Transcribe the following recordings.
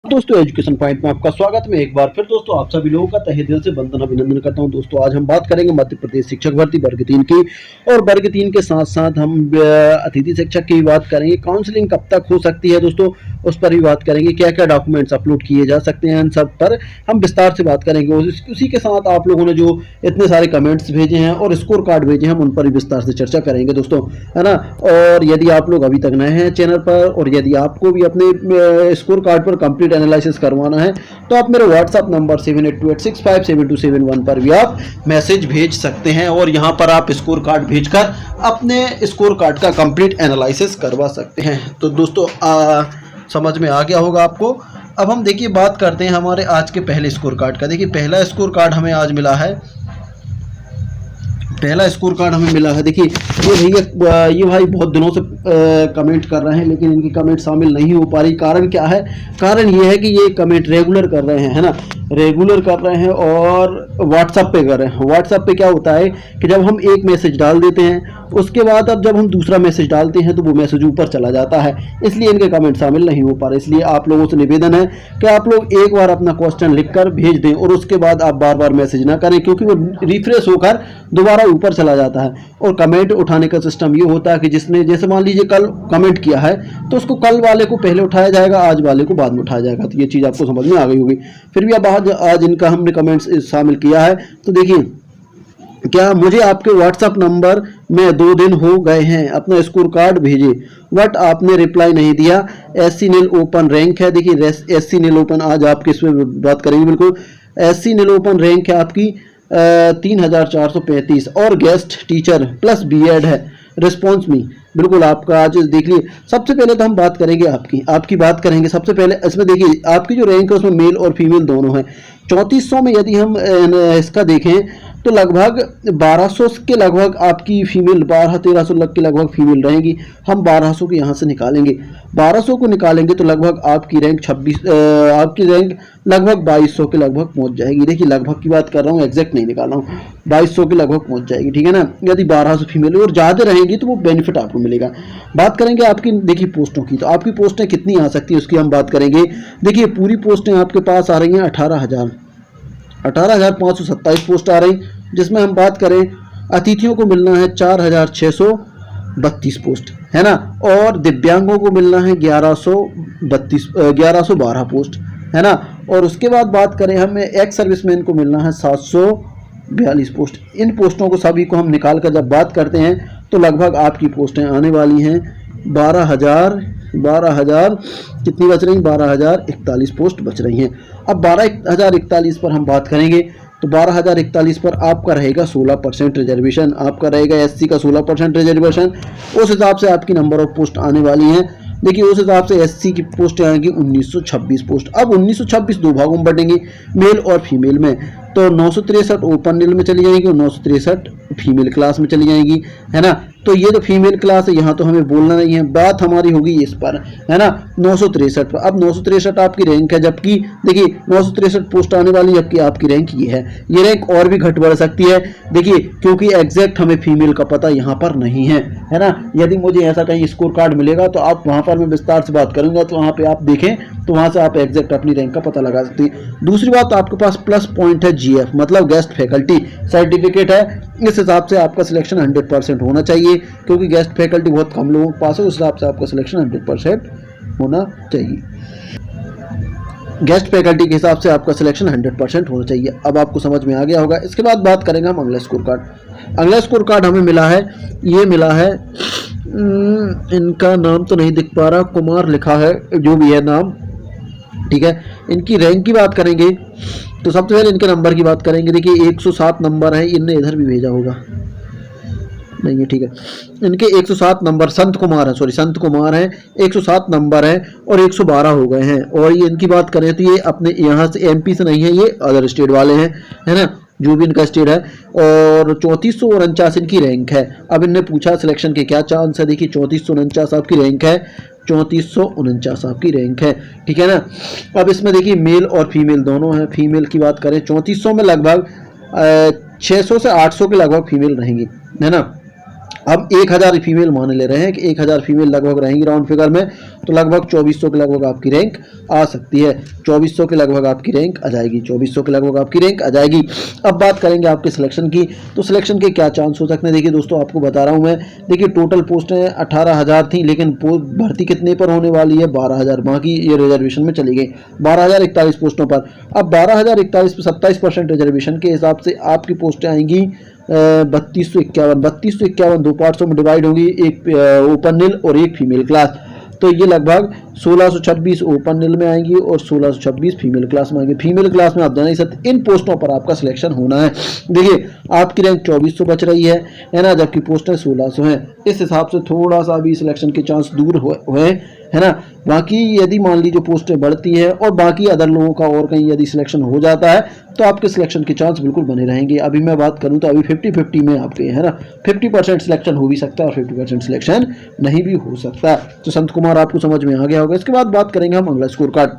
दोस्तों education point में आपका स्वागत। मैं एक बार फिर दोस्तों आप सभी लोगों का तहे दिल से वंदन अभिनंदन करता हूं। दोस्तों आज हम बात करेंगे मध्य प्रदेश शिक्षक भर्ती वर्ग 3 की, और वर्ग 3 के साथ साथ हम अतिथि शिक्षक की भी बात करेंगे। काउंसलिंग कब तक हो सकती है दोस्तों, उस पर भी बात करेंगे। क्या क्या डॉक्यूमेंट्स अपलोड किए जा सकते हैं, इन सब पर हम विस्तार से बात करेंगे। उसी के साथ आप लोगों ने जो इतने सारे कमेंट्स भेजे हैं और स्कोर कार्ड भेजे हैं, हम उन पर भी विस्तार से चर्चा करेंगे दोस्तों, है ना। और यदि आप लोग अभी तक नए हैं चैनल पर, और यदि आपको भी अपने स्कोर कार्ड पर कंप्लीट एनालिसिस करवाना है, तो आप मेरे व्हाट्सएप नंबर 7828657271 पर भी आप मैसेज भेज सकते हैं, और यहां पर आप स्कोर कार्ड भेजकर अपने स्कोर कार्ड का कंप्लीट एनालिसिस करवा सकते हैं। तो दोस्तों समझ में आ गया होगा आपको। अब हम देखिए बात करते हैं हमारे आज के पहले स्कोर कार्ड का। देखिए पहला स्कोर कार्ड हमें आज मिला है, पहला स्कोर कार्ड हमें मिला है। देखिए ये भाई बहुत दिनों से कमेंट कर रहे हैं, लेकिन इनकी कमेंट शामिल नहीं हो पा रही। कारण क्या है? कारण ये है कि ये कमेंट रेगुलर कर रहे हैं, है ना, रेगुलर कर रहे हैं और व्हाट्सएप पे कर रहे हैं। व्हाट्सएप पे क्या होता है कि जब हम एक मैसेज डाल देते हैं, उसके बाद अब जब हम दूसरा मैसेज डालते हैं तो वो मैसेज ऊपर चला जाता है, इसलिए इनके कमेंट शामिल नहीं हो पा रहे। इसलिए आप लोगों से निवेदन है कि आप लोग एक बार अपना क्वेश्चन लिखकर भेज दें, और उसके बाद आप बार बार मैसेज ना करें, क्योंकि वो रिफ्रेश होकर दोबारा ऊपर चला जाता है। और कमेंट उठाने का सिस्टम ये होता है कि जिसने, जैसे मान लीजिए कल कमेंट किया है, तो उसको कल वाले को पहले उठाया जाएगा, आज वाले को बाद में उठाया जाएगा। तो ये चीज़ आपको समझ में आ गई होगी। फिर भी अब आज इनका हमने कमेंट्स शामिल किया है। तो देखिए, क्या मुझे आपके व्हाट्सएप नंबर में 2 दिन हो गए हैं अपना स्कोर कार्ड भेजे, बट आपने रिप्लाई नहीं दिया। SC नील ओपन रैंक है। देखिए SC नील ओपन, आज आपके इसमें बात करेंगे बिल्कुल। SC नील ओपन रैंक है आपकी 3435, और गेस्ट टीचर प्लस BEd है। रिस्पॉन्स मी बिल्कुल आपका आज देख लिए। सबसे पहले तो हम बात करेंगे आपकी बात करेंगे। सबसे पहले इसमें देखिए आपकी जो रैंक है उसमें मेल और फीमेल दोनों हैं। 3400 में यदि हम इसका देखें तो लगभग 1200 के लगभग आपकी फीमेल, 1200-1300 के लगभग फीमेल रहेंगी। हम 1200 के यहाँ से निकालेंगे, 1200 को निकालेंगे तो लगभग आपकी रैंक 26, आपकी रैंक लगभग 2200 के लगभग पहुँच जाएगी। देखिए लगभग की बात कर रहा हूँ, एग्जैक्ट नहीं निकाल रहा हूँ। 2200 के लगभग पहुँच जाएगी, ठीक है ना। यदि 1200 फीमेल और ज़्यादा रहेंगी तो वो बेनिफिट आपको मिलेगा। बात करेंगे आपकी देखिए पोस्टों की, तो आपकी पोस्टें कितनी आ सकती है उसकी हम बात करेंगे। देखिए पूरी पोस्टें आपके पास आ रही हैं 18,527 पोस्ट आ रही, जिसमें हम बात करें अतिथियों को मिलना है 4,632 पोस्ट, है ना, और दिव्यांगों को मिलना है 1112 पोस्ट, है ना। और उसके बाद बात करें हमें एक्स सर्विसमैन को मिलना है 742 पोस्ट। इन पोस्टों को सभी को हम निकाल कर जब बात करते हैं तो लगभग आपकी पोस्टें आने वाली हैं 12,000 कितनी बच रही? 12,041 पोस्ट बच रही हैं। अब 12,041 पर हम बात करेंगे तो 12,041 पर आपका रहेगा 16% रिजर्वेशन, आपका रहेगा SC का 16% रिजर्वेशन। उस हिसाब से आपकी नंबर ऑफ पोस्ट आने वाली हैं। देखिए उस हिसाब से SC की पोस्ट आएंगी 1926 पोस्ट। अब 1926 दो भागों में बटेंगे, मेल और फीमेल में। तो 963 ओपन नील में चली जाएंगी और 963 फीमेल क्लास में चली जाएंगी, है ना। तो ये जो फीमेल क्लास है यहाँ तो हमें बोलना नहीं है, बात हमारी होगी इस पर, है ना, 963 पर। अब 963 आपकी रैंक है, जबकि देखिए 963 पोस्ट आने वाली, जबकि आपकी रैंक ये है। ये रैंक और भी घट बढ़ सकती है, देखिए, क्योंकि एग्जैक्ट हमें फीमेल का पता यहाँ पर नहीं है ना। यदि मुझे ऐसा कहीं स्कोर कार्ड मिलेगा तो आप वहाँ पर मैं विस्तार से बात करूँगा, तो वहाँ पर आप देखें तो वहाँ से आप एग्जैक्ट अपनी रैंक का पता लगा सकते हैं। दूसरी बात, आपके पास प्लस पॉइंट है GF, मतलब गेस्ट फैकल्टी सर्टिफिकेट है। इस हिसाब से आपका सिलेक्शन 100% होना चाहिए, क्योंकि गेस्ट फैकल्टी बहुत कम लोगों के पास है। उस हिसाब से आपका सिलेक्शन 100% होना चाहिए। गेस्ट फैकल्टी के हिसाब से आपका सिलेक्शन 100% होना चाहिए। अब आपको समझ में आ गया होगा। इसके बाद बात करेंगे हम अगला स्कोर कार्ड। अगला स्कोर कार्ड हमें मिला है, ये मिला है, इनका नाम तो नहीं दिख पा रहा, कुमार लिखा है, जो भी है नाम, ठीक है। इनकी रैंक की बात करेंगे तो सबसे पहले इनके नंबर की बात करेंगे। देखिए 107 नंबर है, इनने इधर भी भेजा होगा, नहीं है, ठीक है। इनके 107 नंबर संत कुमार हैं, 107 नंबर है और 112 हो गए हैं। और ये इनकी बात करें तो ये अपने यहाँ से MP से नहीं है, ये अदर स्टेट वाले हैं, है ना, जो भी इनका स्टेट है। और 3449 इनकी रैंक है। अब इनने पूछा सिलेक्शन के क्या चांस है। देखिए 3449 आपकी रैंक है, 3449 आपकी रैंक है, ठीक है ना। अब इसमें देखिए मेल और फीमेल दोनों हैं। फीमेल की बात करें 3400 में लगभग 600 से 800 के लगभग फीमेल रहेंगी, है ना। हम 1000 फीमेल मान ले रहे हैं कि 1000 फीमेल लगभग रहेंगी राउंड फिगर में, तो लगभग 2400 के लगभग आपकी रैंक आ सकती है। 2400 के लगभग आपकी रैंक आ जाएगी, 2400 के लगभग आपकी रैंक आ जाएगी। अब बात करेंगे आपके सिलेक्शन की, तो सिलेक्शन के क्या चांस हो सकते हैं। देखिए दोस्तों, आपको बता रहा हूं मैं, देखिए टोटल पोस्टें 18,000 थी, लेकिन भर्ती कितने पर होने वाली है, 12,000। बाकी ये रिजर्वेशन में चली गई 12,041 पोस्टों पर। अब 12,041 पर 27% रिजर्वेशन के हिसाब से आपकी पोस्टें आएंगी 3251 दो पार्ट्सों में डिवाइड होंगी, एक ओपन नील और एक फीमेल क्लास। तो ये लगभग 1626 ओपन नील में आएंगी और 1626 फीमेल क्लास में आएंगी। फीमेल क्लास में आप जान नहीं सकते, इन पोस्टों पर आपका सिलेक्शन होना है। देखिए आपकी रैंक 2400 बच रही है ना, जबकि पोस्टें 1600 हैं। इस हिसाब से थोड़ा सा भी सिलेक्शन के चांस दूर हुए है ना। बाकी यदि मान लीजिए पोस्टें बढ़ती हैं और बाकी अदर लोगों का और कहीं यदि सिलेक्शन हो जाता है तो आपके सिलेक्शन के चांस बिल्कुल बने रहेंगे। अभी मैं बात करूं तो अभी 50-50 में आपके है ना, 50% सिलेक्शन हो भी सकता है और 50% सिलेक्शन नहीं भी हो सकता। तो संत कुमार आपको समझ में आ गया होगा। इसके बाद बात करेंगे हम अगला स्कोर कार्ड।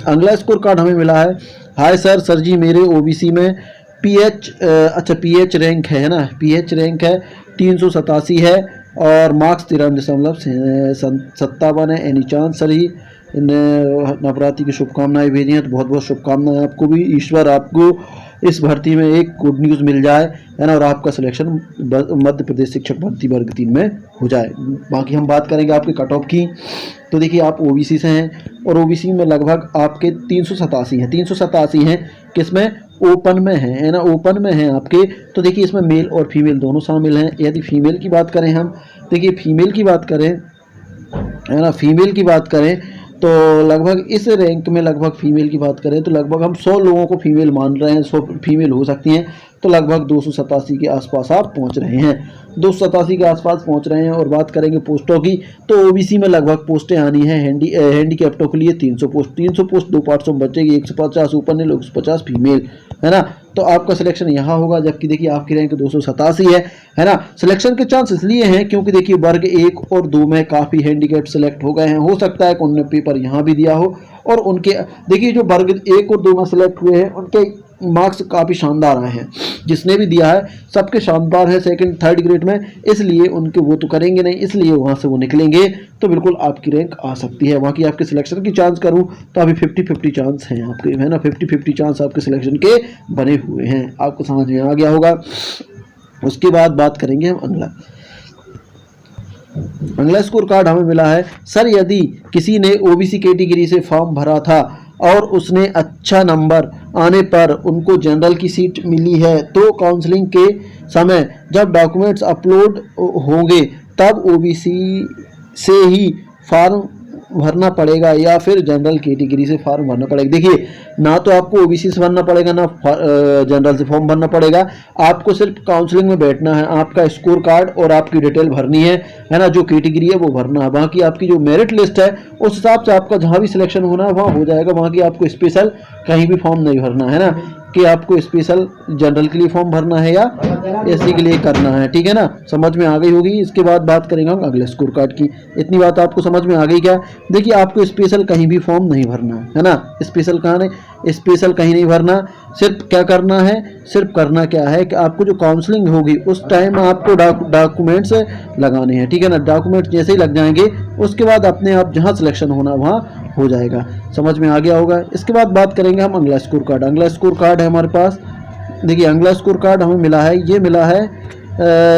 अगला स्कोर कार्ड हमें मिला है, हाय सर जी मेरे ओबीसी में पीएच रैंक है ना, पीएच रैंक है 387 है और मार्क्स 13.57 है। एनी चांस सर ही नवरात्रि की शुभकामनाएं भेजी हैं, तो बहुत बहुत शुभकामनाएं आपको भी। ईश्वर आपको इस भर्ती में एक गुड न्यूज़ मिल जाए है ना, और आपका सिलेक्शन मध्य प्रदेश शिक्षक भर्ती वर्ग 3 में हो जाए। बाकी हम बात करेंगे आपके कट ऑफ की। तो देखिए आप ओबीसी से हैं और ओबीसी में लगभग आपके 387 हैं। किसमें? ओपन में है ना, ओपन में हैं आपके। तो देखिए इसमें मेल और फीमेल दोनों शामिल हैं। यदि फीमेल की बात करें हम, देखिए फीमेल की बात करें है ना, फीमेल की बात करें तो लगभग इस रैंक में लगभग फीमेल की बात करें तो लगभग हम 100 लोगों को फीमेल मान रहे हैं, 100 फीमेल हो सकती हैं। तो लगभग 287 के आसपास आप पहुंच रहे हैं, 287 के आसपास पहुंच रहे हैं। और बात करेंगे पोस्टों की, तो ओबीसी में लगभग पोस्टें आनी है हैंडीकैप्टों के लिए 300 पोस्ट दो पार्ट्सों में बचेगी, 150 ओपन नील, 150 फीमेल है ना। तो आपका सिलेक्शन यहाँ होगा, जबकि देखिए आपकी रैंक 287 है ना। सिलेक्शन के चांस इसलिए हैं क्योंकि देखिए वर्ग 1 और 2 में काफ़ी हैंडीकैप सेलेक्ट हो गए हैं। हो सकता है कि उन्होंने पेपर यहाँ भी दिया हो और उनके देखिए जो वर्ग 1 और 2 में सेलेक्ट हुए हैं उनके मार्क्स काफ़ी शानदार आए हैं। जिसने भी दिया है सबके शानदार है सेकंड थर्ड ग्रेड में, इसलिए उनके वो तो करेंगे नहीं, इसलिए वहाँ से वो निकलेंगे तो बिल्कुल आपकी रैंक आ सकती है। बाकी आपके सिलेक्शन की चांस करूँ तो अभी 50-50 चांस हैं आपके है ना, 50-50 चांस आपके सिलेक्शन के बने हुए हैं। आपको समझ में आ गया होगा। उसके बाद बात करेंगे हम अगला स्कोर कार्ड हमें मिला है, सर यदि किसी ने ओबीसी कैटेगरी से फॉर्म भरा था और उसने अच्छा नंबर आने पर उनको जनरल की सीट मिली है तो काउंसलिंग के समय जब डॉक्यूमेंट्स अपलोड होंगे तब ओबीसी से ही फॉर्म भरना पड़ेगा या फिर जनरल कैटेगरी से फॉर्म भरना पड़ेगा। देखिए ना तो आपको ओबीसी से भरना पड़ेगा ना जनरल से फॉर्म भरना पड़ेगा। आपको सिर्फ काउंसलिंग में बैठना है, आपका स्कोर कार्ड और आपकी डिटेल भरनी है ना, जो कैटेगरी है वो भरना है। बाकी आपकी जो मेरिट लिस्ट है उस हिसाब से आपका जहाँ भी सिलेक्शन होना है वहाँ हो जाएगा। बाकी आपको स्पेशल कहीं भी फॉर्म नहीं भरना है ना, कि आपको स्पेशल जनरल के लिए फॉर्म भरना है या एससी के लिए करना है, ठीक है ना। समझ में आ गई होगी। इसके बाद बात करेंगे हम अगले स्कोर कार्ड की। इतनी बात आपको समझ में आ गई क्या? देखिए आपको स्पेशल कहीं भी फॉर्म नहीं भरना है ना, स्पेशल कहाँ नहीं, स्पेशल कहीं नहीं भरना। सिर्फ क्या करना है, सिर्फ करना क्या है कि आपको जो काउंसलिंग होगी उस टाइम आपको डॉक्यूमेंट्स लगाने हैं, ठीक है ना। डॉक्यूमेंट्स जैसे ही लग जाएंगे उसके बाद अपने आप जहाँ सिलेक्शन होना वहाँ हो जाएगा। समझ में आ गया होगा। इसके बाद बात करेंगे हम अगला स्कोर कार्ड। अगला स्कोर कार्ड है हमारे पास, देखिए अगला स्कोर कार्ड हमें मिला है, ये मिला है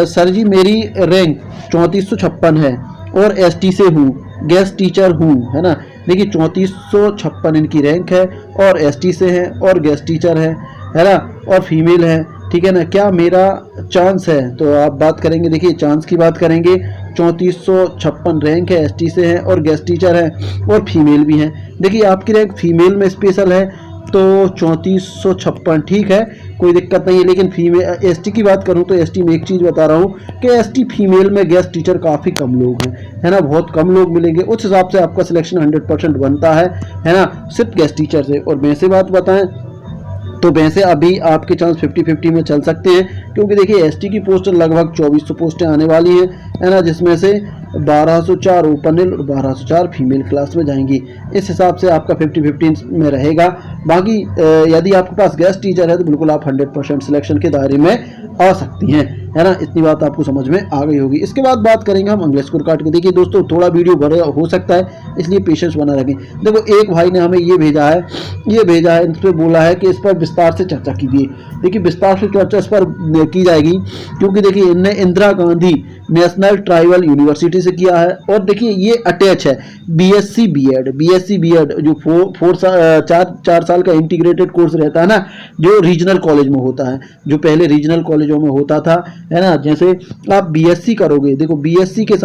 सर जी मेरी रैंक 3456 है और एसटी से हूँ, गेस्ट टीचर हूँ है ना। देखिए 3456 इनकी रैंक है और एसटी से हैं और गेस्ट टीचर है ना, और फीमेल है, ठीक है ना। क्या मेरा चांस है? तो आप बात करेंगे, देखिए चांस की बात करेंगे। 3456 रैंक है, एसटी से है और गेस्ट टीचर है और फीमेल भी हैं। देखिए आपकी रैंक फीमेल में स्पेशल है तो 3456 ठीक है, कोई दिक्कत नहीं है। लेकिन फीमेल एसटी की बात करूं तो एसटी में एक चीज़ बता रहा हूं कि एसटी फीमेल में गेस्ट टीचर काफ़ी कम लोग हैं है ना, बहुत कम लोग मिलेंगे। उस हिसाब से आपका सिलेक्शन 100% बनता है ना, सिर्फ गेस्ट टीचर से। और वैसे बात बताएं तो वैसे अभी आपके चांस 50-50 में चल सकते हैं, क्योंकि देखिए एसटी की पोस्ट लगभग 2400 पोस्टें आने वाली है ना, जिसमें से 1204 ओपन नील और 1204 फीमेल क्लास में जाएंगी। इस हिसाब से आपका 50-50 में रहेगा। बाकी यदि आपके पास गेस्ट टीचर है तो बिल्कुल आप 100% सिलेक्शन के दायरे में आ सकती हैं। है ना। इतनी बात आपको समझ में आ गई होगी। इसके बाद बात करेंगे हम अगले स्कोर कार्ड की। देखिए दोस्तों थोड़ा वीडियो बड़ा हो सकता है, इसलिए पेशेंस बना रखें। देखो एक भाई ने हमें ये भेजा है, इस पर बोला है कि इस पर विस्तार से चर्चा कीजिए। देखिए विस्तार से चर्चा इस पर की जाएगी क्योंकि देखिए इनने Indira Gandhi national tribal university से किया है और देखिए ये अटैच है बीएससी बीएड जो 4 साल का इंटीग्रेटेड कोर्स रहता है ना, जो रीजनल कॉलेज में होता है, जो पहले रीजनल कॉलेजों में होता था, है ना। जैसे आप बीएससी करोगे, देखो बीएससी के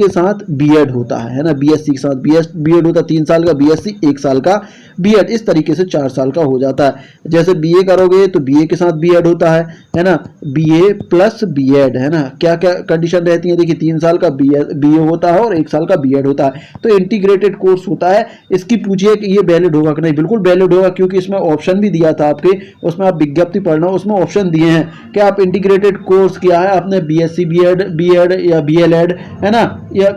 साथ बीएड होता है ना, बीएससी के साथ बीएड होता है 3 साल का, बीएससी 1 साल का, बीएड इस तरीके से 4 साल का हो जाता है। जैसे बीए करोगे तो बीए के साथ बीएड होता है ना, बीए प्लस बीएड, है ना। क्या क्या कंडीशन रहती है, देखिए 3 साल का बीए होता है और 1 साल का बीएड होता है, तो इंटीग्रेटेड कोर्स होता है। इसकी पूछिए कि ये वैलिड होगा कि नहीं, बिल्कुल वैलिड होगा क्योंकि इसमें ऑप्शन भी दिया था आपके, उसमें आप विज्ञप्ति पढ़ना, उसमें ऑप्शन दिए हैं कि आप इंटीग्रेटेड कोर्स किया है आपने, बीएससी बीएड या बीएलएड, है ना, या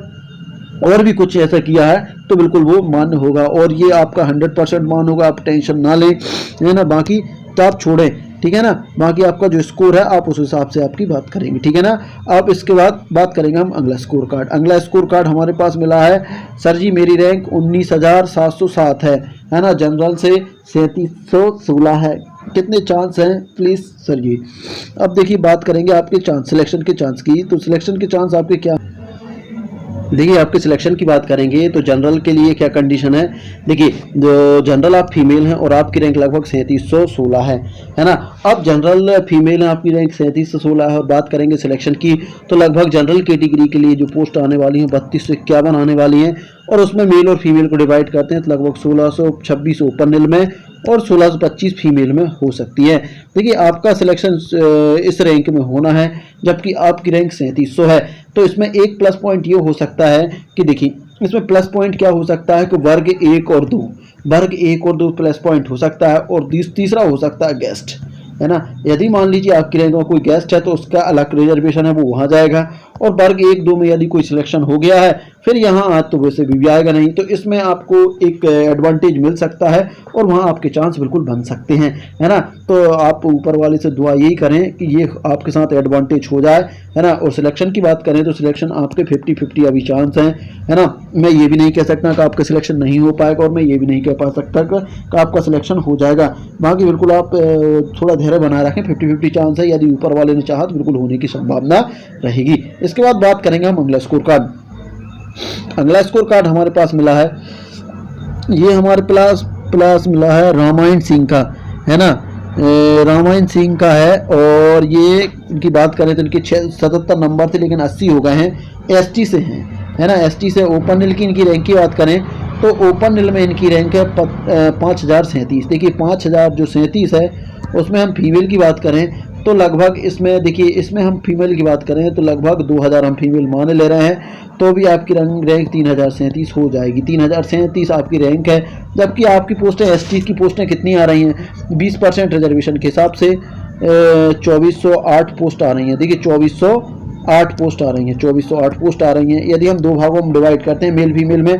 और भी कुछ ऐसा किया है तो बिल्कुल वो मान्य होगा और ये आपका 100% मान होगा, आप टेंशन ना लें, है ना। बाकी तो आप छोड़ें, ठीक है ना। बाकी आपका जो स्कोर है आप उस हिसाब से आपकी बात करेंगे, ठीक है ना। अब इसके बाद बात करेंगे हम अगला स्कोर कार्ड। अगला स्कोर कार्ड हमारे पास मिला है, सर जी मेरी रैंक 19,707 है ना, जनरल से 3716 है, कितने चांस हैं प्लीज़ सर जी। अब देखिए बात करेंगे आपके चांस, सिलेक्शन के चांस की। तो सिलेक्शन के चांस आपके क्या, देखिए आपके सिलेक्शन की बात करेंगे तो जनरल के लिए क्या कंडीशन है। देखिए जो जनरल आप फीमेल हैं और आपकी रैंक लगभग 3716 है ना। अब जनरल फीमेल है, आपकी रैंक 3716 है और बात करेंगे सिलेक्शन की तो लगभग जनरल कैटेगरी के लिए जो पोस्ट आने वाली हैं 32 से 51 आने वाली हैं और उसमें मेल और फीमेल को डिवाइड करते हैं तो लगभग 1626 ओपन में और 1625 फीमेल में हो सकती है। देखिए आपका सिलेक्शन इस रैंक में होना है जबकि आपकी रैंक 3700 है, तो इसमें एक प्लस पॉइंट ये हो सकता है कि देखिए इसमें प्लस पॉइंट क्या हो सकता है कि वर्ग 1 और 2 प्लस पॉइंट हो सकता है और तीसरा हो सकता है गेस्ट, है ना। यदि मान लीजिए आपकी रैंक में कोई गेस्ट है तो उसका अलग रिजर्वेशन है, वो वहाँ जाएगा और वर्ग 1-2 में यदि कोई सिलेक्शन हो गया है फिर यहाँ तो वैसे भी आएगा नहीं, तो इसमें आपको एक एडवांटेज मिल सकता है और वहाँ आपके चांस बिल्कुल बन सकते हैं, है ना। तो आप ऊपर वाले से दुआ यही करें कि ये आपके साथ एडवांटेज हो जाए, है ना। और सिलेक्शन की बात करें तो सिलेक्शन आपके 50-50 अभी चांस हैं, है ना। मैं ये भी नहीं कह सकता कि आपका सिलेक्शन नहीं हो पाएगा और मैं ये भी नहीं कह पा सकता कि आपका सिलेक्शन हो जाएगा। बाकी बिल्कुल आप थोड़ा धैर्य बनाए रखें, 50-50 चांस है, यदि ऊपर वाले ने चाहा तो बिल्कुल होने की संभावना रहेगी। इसके बाद बात करेंगे हम अगला स्कोर कार्ड। अगला स्कोर कार्ड हमारे पास मिला है, ये हमारे प्लस मिला है रामायण सिंह का, है ना। रामायण सिंह का है और ये इनकी बात करें तो इनके 77 नंबर थे लेकिन 80 हो गए हैं, एसटी से हैं, है ना। एसटी से ओपन नील की इनकी रैंक की बात करें तो ओपन नील में इनकी रैंक है 5037। देखिए 5037 है, उसमें हम फीमेल की बात करें तो लगभग इसमें देखिए इसमें हम फीमेल की बात करें तो लगभग 2000 हम फीमेल मान ले रहे हैं, तो भी आपकी रैंक 3037 हो जाएगी। 3037 आपकी रैंक है, जबकि आपकी पोस्टें एसटी की पोस्टें कितनी आ रही हैं 20% रिजर्वेशन के हिसाब से 2408 पोस्ट आ रही हैं। देखिए 2408 पोस्ट आ रही हैं, 2408 पोस्ट आ रही हैं। यदि हम 2 भागों में डिवाइड करते हैं मेल फीमेल में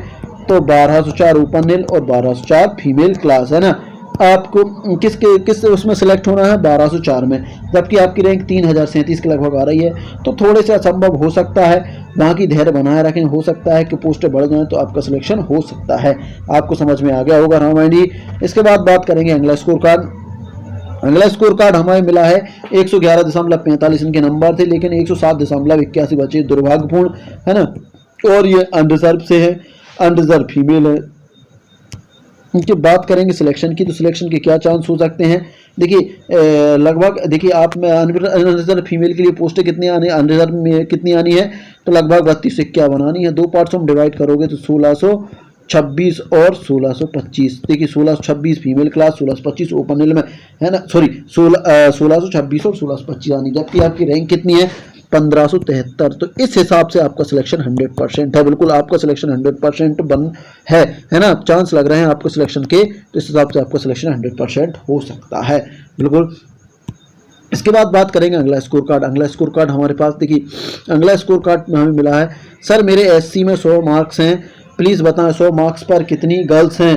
तो 1204 ओपन नील और 1204 फीमेल क्लास, है ना। आपको किस उसमें सेलेक्ट होना है 1204 में, जबकि आपकी रैंक 3037 के लगभग आ रही है, तो थोड़े से असंभव हो सकता है। बाकी धैर्य बनाए रखें, हो सकता है कि पोस्टें बढ़ जाएं तो आपका सिलेक्शन हो सकता है। आपको समझ में आ गया होगा रामायण जी। इसके बाद बात करेंगे अगला स्कोर कार्ड। अगला स्कोर कार्ड हमें मिला है 111.45 इनके नंबर थे लेकिन 107.81 बचे, दुर्भाग्यपूर्ण, है ना। और ये अनरिजर्व से है, अनरिजर्व फीमेल है। इनकी बात करेंगे सिलेक्शन की तो सिलेक्शन के क्या चांस हो सकते हैं। देखिए लगभग देखिए आप में अनरिजर्व फीमेल के लिए पोस्टें कितनी आनी, अनरिजर्व में कितनी आनी है तो लगभग 32 से 51 आनी है। 2 पार्ट्स में डिवाइड करोगे तो 1626 और 1625। देखिए 1626 फीमेल क्लास, 1625 ओपन नील में, है ना। सॉरी 1626 और 1625 आनी, जबकि आपकी रैंक कितनी है 1573। तो इस हिसाब से आपका सिलेक्शन 100% है, बिल्कुल आपका सिलेक्शन 100% बन है ना। चांस लग रहे हैं आपको सिलेक्शन के, तो इस हिसाब से आपका सिलेक्शन 100% हो सकता है, बिल्कुल। इसके बाद बात करेंगे अगला स्कोर कार्ड। अगला स्कोर कार्ड हमारे पास देखिए अगला स्कोर कार्ड में हमें मिला है, सर मेरे एससी में 100 मार्क्स हैं, प्लीज़ बताएं 100 मार्क्स पर कितनी गर्ल्स हैं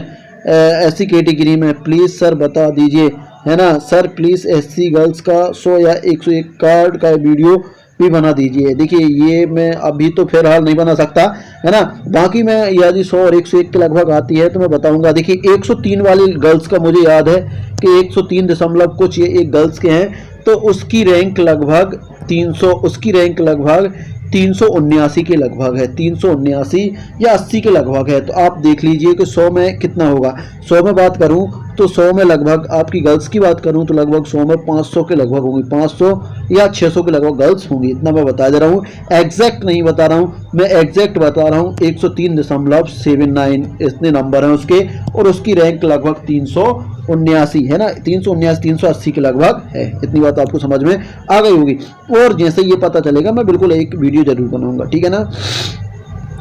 एससी कैटेगरी में, प्लीज़ सर बता दीजिए, है ना। सर प्लीज़ SC गर्ल्स का 100 या 101 कार्ड का वीडियो भी बना दीजिए। देखिए ये मैं अभी तो फिलहाल नहीं बना सकता, है ना। बाकी मैं यदि 100 और 101 के लगभग आती है तो मैं बताऊंगा। देखिए 103 वाली गर्ल्स का मुझे याद है कि 103 दशमलव कुछ ये एक गर्ल्स के हैं, तो उसकी रैंक लगभग 300, उसकी रैंक लगभग 379 के लगभग है, 379 या 80 के लगभग है। तो आप देख लीजिए कि 100 में कितना होगा। 100 में बात करूं तो 100 में लगभग आपकी गर्ल्स की बात करूं तो लगभग 100 में 500 के लगभग होंगी, 500 या 600 के लगभग गर्ल्स होंगी। इतना मैं बता दे रहा हूं, एग्जैक्ट नहीं बता रहा हूं, मैं एग्जैक्ट बता रहा हूं। 103.79 इतने नंबर हैं उसके, और उसकी रैंक लगभग 379 है ना, 379 380 के लगभग है। इतनी बात आपको समझ में आ गई होगी। और जैसे ये पता चलेगा मैं बिल्कुल एक वीडियो जरूर बनाऊंगा, ठीक है ना।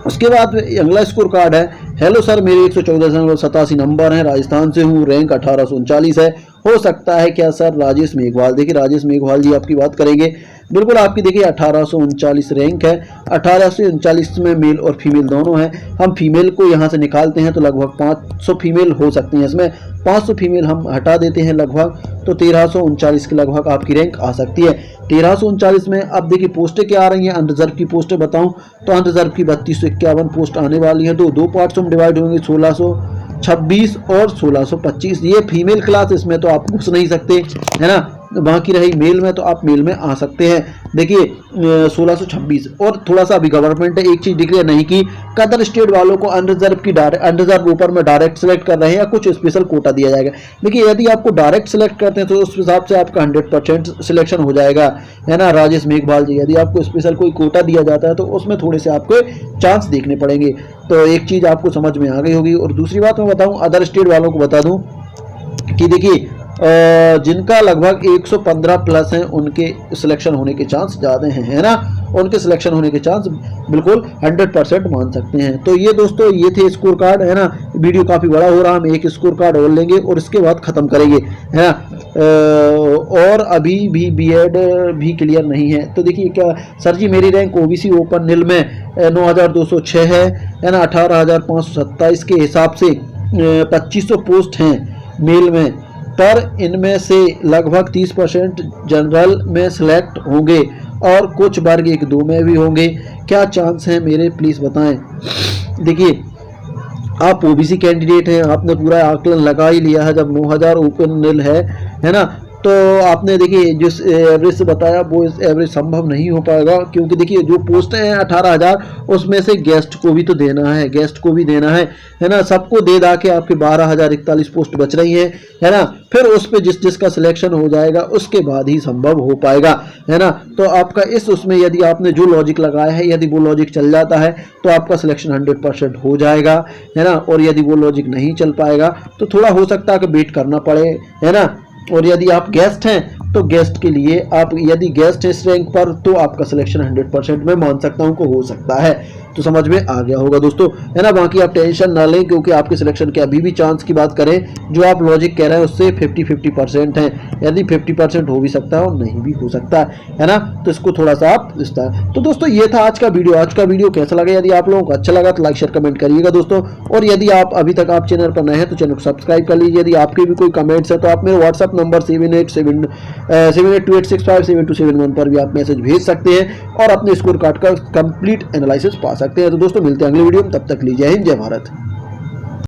उसके बाद अगला स्कोर कार्ड है। हेलो सर, मेरे 114.87 नंबर हैं, राजस्थान से हूँ, रैंक 1839 है। हो सकता है क्या सर राजेश मेघवाल? देखिए राजेश मेघवाल जी आपकी बात करेंगे, बिल्कुल आपकी देखिए 1839 रैंक है। 1839 में मेल और फीमेल दोनों हैं। हम फीमेल को यहाँ से निकालते हैं तो लगभग 500 फीमेल हो सकती हैं इसमें, 500 फीमेल हम हटा देते हैं लगभग, तो 1339 के लगभग आपकी रैंक आ सकती है। 1339 में अब देखिए पोस्टें क्या आ रही हैं, अनरिजर्व की पोस्टें बताऊं तो अनरिजर्व की 3251 पोस्ट आने वाली हैं। तो दो पार्ट्स में डिवाइड होंगे, 1626 और 1625। ये फीमेल क्लास, इसमें तो आप घुस नहीं सकते, है ना। बाकी रही मेल में, तो आप मेल में आ सकते हैं। देखिए 1626। और थोड़ा सा अभी गवर्नमेंट ने एक चीज डिक्लेयर नहीं की, कदर स्टेट वालों को अनरिजर्व की अनरिजर्व ऊपर में डायरेक्ट सेलेक्ट कर रहे हैं या कुछ स्पेशल कोटा दिया जाएगा। देखिए यदि आपको डायरेक्ट सेलेक्ट करते हैं तो उस हिसाब से आपका 100% सिलेक्शन हो जाएगा, है ना राजेश मेघवाल जी। यदि आपको स्पेशल कोई कोटा दिया जाता है तो उसमें थोड़े से आपको चांस देखने पड़ेंगे। तो एक चीज आपको समझ में आ गई होगी। और दूसरी बात मैं बताऊं, अदर स्टेट वालों को बता दूं कि देखिए जिनका लगभग 115 प्लस हैं उनके सिलेक्शन होने के चांस ज़्यादा हैं, है ना। उनके सिलेक्शन होने के चांस बिल्कुल 100% मान सकते हैं। तो ये दोस्तों ये थे स्कोर कार्ड, है ना। वीडियो काफ़ी बड़ा हो रहा, हम एक स्कोर कार्ड और लेंगे और इसके बाद ख़त्म करेंगे, है ना। और अभी भी BEd भी क्लियर नहीं है। तो देखिए क्या सर जी, मेरी रैंक OBC ओपन नील में 9206 है ना। 18527 के हिसाब से 2500 पोस्ट हैं मेल में, पर इनमें से लगभग 30% जनरल में सिलेक्ट होंगे और कुछ वर्ग 1-2 में भी होंगे। क्या चांस है मेरे, प्लीज़ बताएं। देखिए आप OBC कैंडिडेट हैं, आपने पूरा आकलन लगा ही लिया है। जब 9000 ओपन नील है ना, तो आपने देखिए जिस एवरेज से बताया वो इस एवरेज संभव नहीं हो पाएगा, क्योंकि देखिए जो पोस्ट हैं 18000, उसमें से गेस्ट को भी तो देना है, गेस्ट को भी देना है ना। सबको दे दा के आपके 12041 पोस्ट बच रही हैं, है ना। फिर उस पर जिसका सिलेक्शन हो जाएगा उसके बाद ही संभव हो पाएगा, है ना। तो आपका इस उसमें यदि आपने जो लॉजिक लगाया है, यदि वो लॉजिक चल जाता है तो आपका सिलेक्शन 100% हो जाएगा, है ना। और यदि वो लॉजिक नहीं चल पाएगा तो थोड़ा हो सकता है कि वेट करना पड़े, है ना। और यदि आप गेस्ट हैं तो गेस्ट के लिए आप यदि गेस्ट है इस रैंक पर तो आपका सिलेक्शन 100% मैं मान सकता हूं को हो सकता है। तो समझ में आ गया होगा दोस्तों, है ना। बाकी आप टेंशन ना लें, क्योंकि आपके सिलेक्शन के अभी भी चांस की बात करें, जो आप लॉजिक कह रहे हैं उससे 50-50% है। यदि 50% हो भी सकता है और नहीं भी हो सकता है ना। तो इसको थोड़ा सा आप तो दोस्तों ये था आज का वीडियो। आज का वीडियो कैसा लगा? यदि आप लोगों को अच्छा लगा तो लाइक शेयर कमेंट करिएगा दोस्तों। और यदि आप अभी तक आप चैनल पर नए हैं तो चैनल को सब्सक्राइब कर लीजिए। यदि आपके भी कोई कमेंट्स है तो आप मेरे व्हाट्सअप नंबर 7828657271 पर भी आप मैसेज भेज सकते हैं और अपने स्कोर कार्ड का कंप्लीट एनालिसिस पा सकते हैं। तो दोस्तों मिलते हैं अगले वीडियो में, तब तक लीजिए जय हिंद, जय भारत।